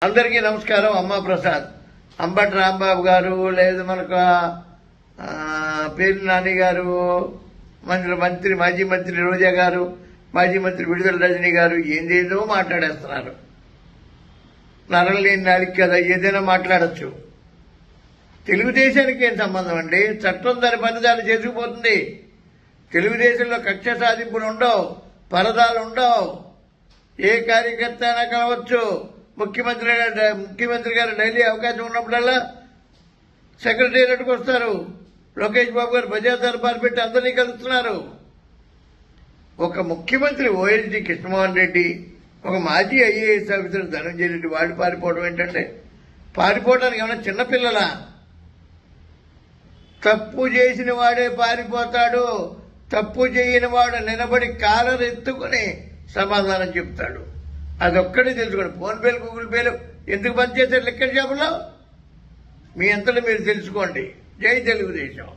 అందరికీ నమస్కారం. అమ్మ ప్రసాద్, అంబటి రాంబాబు గారు, లేదు మనకు పేరు నాని గారు, మాజీ మంత్రి రోజా గారు, మాజీ మంత్రి విడుదల రజనీ గారు ఏందేదో మాట్లాడేస్తున్నారు. నరం లేని నాడికి కదా ఏదైనా మాట్లాడచ్చు. తెలుగుదేశానికి ఏం సంబంధం అండి? చట్టం దాని పని దాన్ని చేసుకుపోతుంది. తెలుగుదేశంలో కక్ష సాధింపులు ఉండవు, పరదాలు ఉండవు. ఏ కార్యకర్త అయినా కలవచ్చు. ముఖ్యమంత్రి గారు డైలీ అవకాశం ఉన్నప్పుడల్లా సెక్రటేరియట్కి వస్తారు. లోకేష్ బాబు గారు ప్రజా దర్బార్ పెట్టి అందరినీ కలుస్తున్నారు. ఒక ముఖ్యమంత్రి ఓఎస్డీ కృష్ణమోహన్ రెడ్డి, ఒక మాజీ ఐఏఎస్ ఆఫీసర్ ధనంజయ రెడ్డి వాడు పారిపోవడం ఏంటంటే, పారిపోవడానికి ఏమైనా చిన్నపిల్లలా? తప్పు చేసిన వాడే పారిపోతాడు. తప్పు చేయని వాడు నిలబడి కాలర్ ఎత్తుకుని సమాధానం చెప్తాడు. అదొక్కడే తెలుసుకోండి. ఫోన్పేలు, గూగుల్ పేలు ఎందుకు బంద్ చేశారు లెక్కల జాబులో? మీ అంతలో మీరు తెలుసుకోండి. జై తెలుగుదేశం.